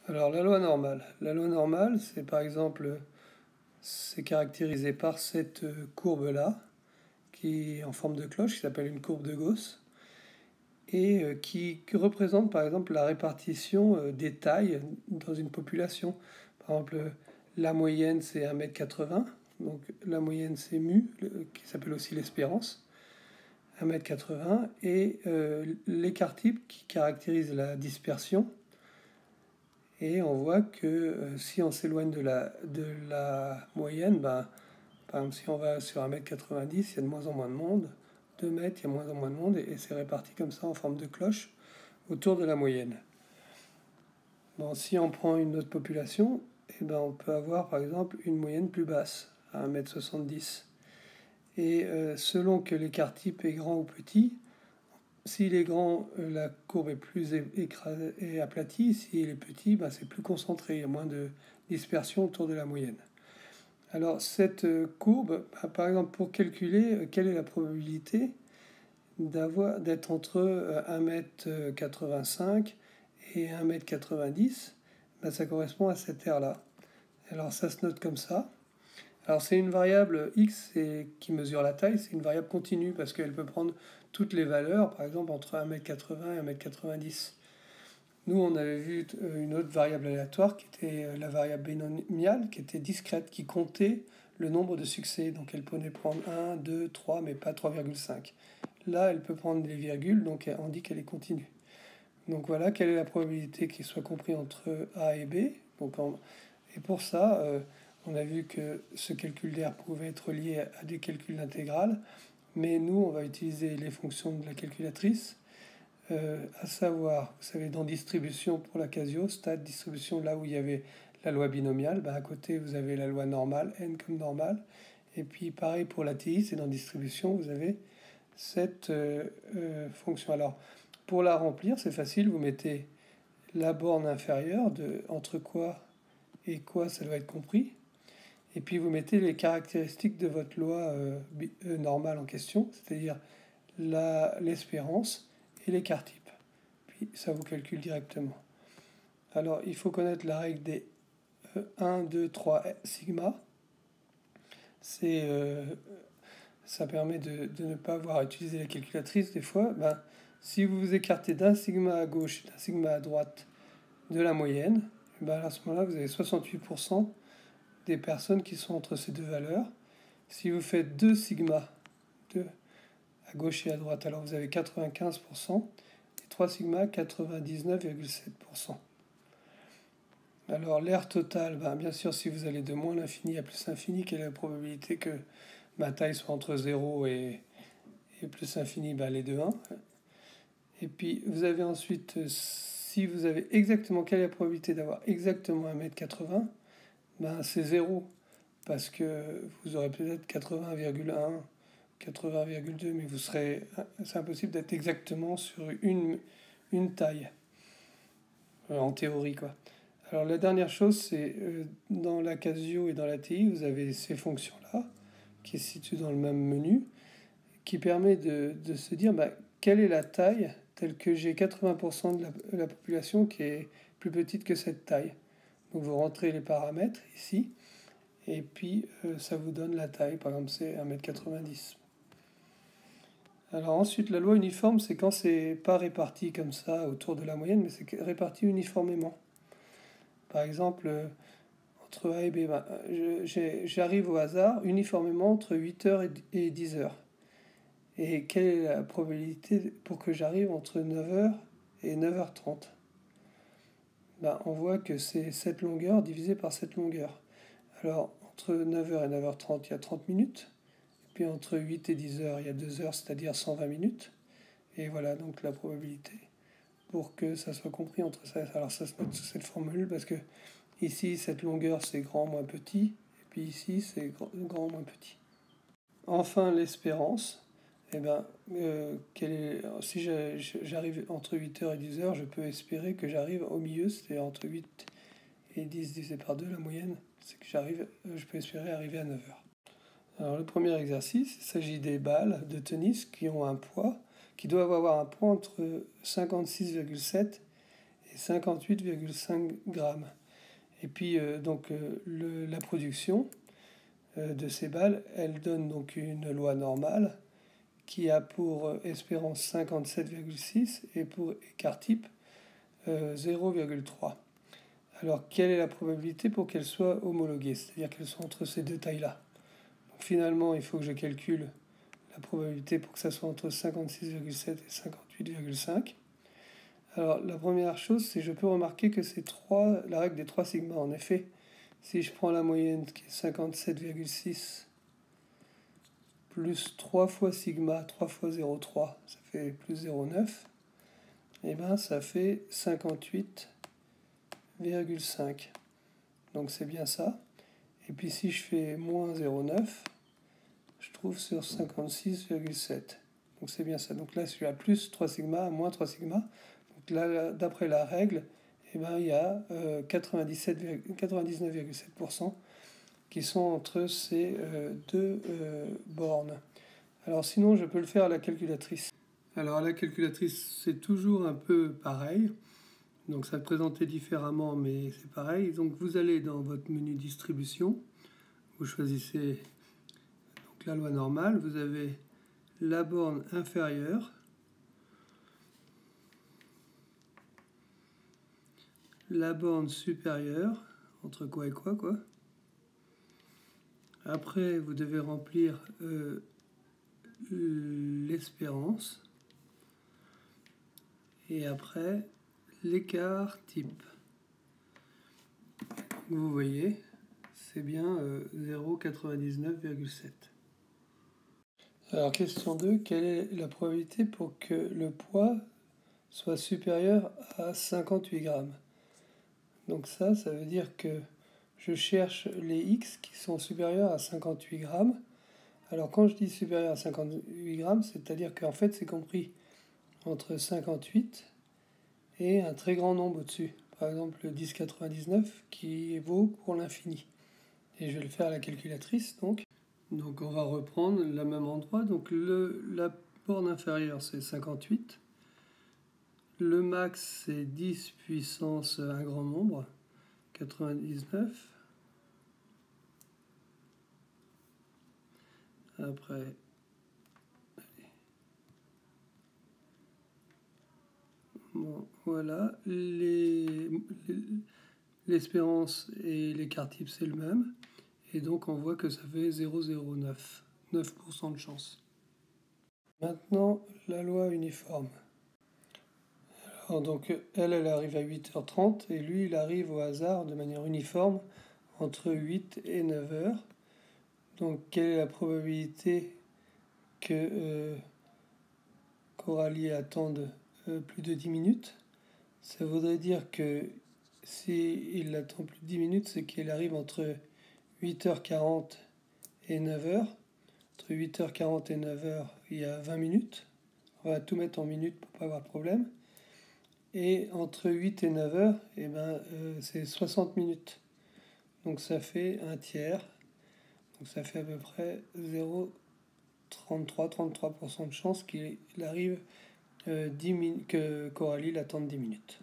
Alors la loi normale. La loi normale, c'est par exemple, c'est caractérisé par cette courbe-là, qui est en forme de cloche, qui s'appelle une courbe de Gauss, et qui représente par exemple la répartition des tailles dans une population. Par exemple, la moyenne c'est 1,80 m, donc la moyenne c'est mu, qui s'appelle aussi l'espérance, 1,80 m, et l'écart type qui caractérise la dispersion. Et on voit que si on s'éloigne de la moyenne, ben, par exemple si on va sur 1,90 m, il y a de moins en moins de monde. 2 mètres, il y a moins en moins de monde, et c'est réparti comme ça en forme de cloche autour de la moyenne. Bon, si on prend une autre population, eh ben, on peut avoir par exemple une moyenne plus basse, à 1,70 m. Et selon que l'écart type est grand ou petit, s'il est grand, la courbe est plus écrasée et aplatie. S'il est petit, ben, c'est plus concentré, il y a moins de dispersion autour de la moyenne. Alors cette courbe, ben, par exemple, pour calculer quelle est la probabilité d'être entre 1,85 m et 1,90 m, ben, ça correspond à cette aire-là. Alors ça se note comme ça. Alors c'est une variable x qui mesure la taille, c'est une variable continue parce qu'elle peut prendre toutes les valeurs, par exemple entre 1,80 m et 1,90 m. Nous, on avait vu une autre variable aléatoire qui était la variable binomiale, qui était discrète, qui comptait le nombre de succès. Donc elle pouvait prendre 1, 2, 3, mais pas 3,5. Là, elle peut prendre des virgules, donc on dit qu'elle est continue. Donc voilà, quelle est la probabilité qu'il soit compris entre A et B. Et pour ça, on a vu que ce calcul d'air pouvait être lié à des calculs d'intégrale, mais nous, on va utiliser les fonctions de la calculatrice, à savoir, vous savez, dans distribution pour la Casio, stade, distribution, là où il y avait la loi binomiale, ben à côté, vous avez la loi normale, n comme normale, et puis pareil pour la TI, c'est dans distribution, vous avez cette fonction. Alors, pour la remplir, c'est facile, vous mettez la borne inférieure entre quoi et quoi ça doit être compris. Et puis vous mettez les caractéristiques de votre loi normale en question, c'est-à-dire l'espérance et l'écart type. Puis ça vous calcule directement. Alors il faut connaître la règle des 1, 2, 3 sigma. Ça permet de ne pas avoir à utiliser la calculatrice des fois. Ben, si vous vous écartez d'un sigma à gauche et d'un sigma à droite de la moyenne, ben à ce moment-là, vous avez 68% des personnes qui sont entre ces deux valeurs. Si vous faites 2 sigma, 2 à gauche et à droite, alors vous avez 95%, et 3 sigma, 99,7%. Alors l'air total, ben, bien sûr, si vous allez de moins l'infini à plus l'infini, quelle est la probabilité que ma taille soit entre 0 et plus infini, ben, elle est de 1. Et puis vous avez ensuite, si vous avez exactement, quelle est la probabilité d'avoir exactement 1,80 m, ben, c'est 0. Parce que vous aurez peut-être 80,1, 80,2, mais c'est impossible d'être exactement sur une taille, en théorie, quoi. Alors la dernière chose, c'est dans la Casio et dans la TI, vous avez ces fonctions-là, qui se situent dans le même menu, qui permet de se dire bah, quelle est la taille telle que j'ai 80% de la population qui est plus petite que cette taille. Donc vous rentrez les paramètres ici, et puis ça vous donne la taille, par exemple c'est 1,90 m. Alors ensuite, la loi uniforme, c'est quand c'est pas réparti comme ça autour de la moyenne, mais c'est réparti uniformément. Par exemple, entre A et B, ben, j'arrive au hasard uniformément entre 8h et 10h. Et quelle est la probabilité pour que j'arrive entre 9h et 9h30? Ben, on voit que c'est cette longueur divisée par cette longueur. Alors, entre 9h et 9h30, il y a 30 minutes. Puis entre 8 et 10h, il y a 2 heures, c'est-à-dire 120 minutes. Et voilà donc la probabilité pour que ça soit compris entre ça. Alors ça se note sous cette formule parce que ici, cette longueur, c'est grand moins petit. Et puis ici, c'est grand moins petit. Enfin, l'espérance. Eh ben, si j'arrive entre 8h et 10h, je peux espérer que j'arrive au milieu, c'est-à-dire entre 8 et 10 divisé par 2, la moyenne, c'est que je peux espérer arriver à 9h. Alors le premier exercice, il s'agit des balles de tennis qui ont un poids, qui doivent avoir un poids entre 56,7 et 58,5 grammes. Et puis la production de ces balles, elle donne donc une loi normale qui a pour espérance 57,6 et pour écart type 0,3. Alors quelle est la probabilité pour qu'elle soit homologuée, c'est-à-dire qu'elle soit entre ces deux tailles-là? Donc, finalement, il faut que je calcule la probabilité pour que ça soit entre 56,7 et 58,5. Alors la première chose, c'est que je peux remarquer que c'est la règle des 3 sigma. En effet, si je prends la moyenne qui est 57,6 plus 3 fois sigma, 3 fois 0,3, ça fait plus 0,9, et bien ça fait 58,5. Donc c'est bien ça. Et puis si je fais moins 0,9, je trouve sur 56,7. Donc c'est bien ça. Donc là, je suis à plus 3 sigma, à moins 3 sigma. Donc là, d'après la règle, eh ben, il y a 99,7% qui sont entre ces deux bornes. Alors sinon, je peux le faire à la calculatrice. Alors à la calculatrice, c'est toujours un peu pareil. Donc ça va présenté différemment, mais c'est pareil. Donc vous allez dans votre menu distribution, vous choisissez donc la loi normale, vous avez la borne inférieure, la borne supérieure, entre quoi et quoi. Après, vous devez remplir l'espérance. Et après, l'écart type. Vous voyez, c'est bien 0,99,7. Alors, question 2, quelle est la probabilité pour que le poids soit supérieur à 58 grammes? Donc ça veut dire que je cherche les X qui sont supérieurs à 58 grammes. Alors quand je dis supérieur à 58 grammes, c'est-à-dire qu'en fait c'est compris entre 58 et un très grand nombre au-dessus. Par exemple le 10,99 qui vaut pour l'infini. Et je vais le faire à la calculatrice donc. Donc on va reprendre le même endroit. Donc la borne inférieure c'est 58. Le max c'est 10 puissance un grand nombre, 99. Après, bon, voilà, l'espérance et l'écart type c'est le même. Et donc on voit que ça fait 0,09, 9% de chance. Maintenant, la loi uniforme. Alors donc elle arrive à 8h30 et lui il arrive au hasard de manière uniforme entre 8 et 9h. Donc quelle est la probabilité que Coralie attende plus de 10 minutes? Ça voudrait dire que s'il attend plus de 10 minutes, c'est qu'il arrive entre 8h40 et 9h. Entre 8h40 et 9h, il y a 20 minutes. On va tout mettre en minutes pour pas avoir de problème. Et entre 8 et 9h, c'est 60 minutes. Donc ça fait un tiers. Donc ça fait à peu près 0,33% de chance qu'il arrive que Coralie l'attende 10 minutes.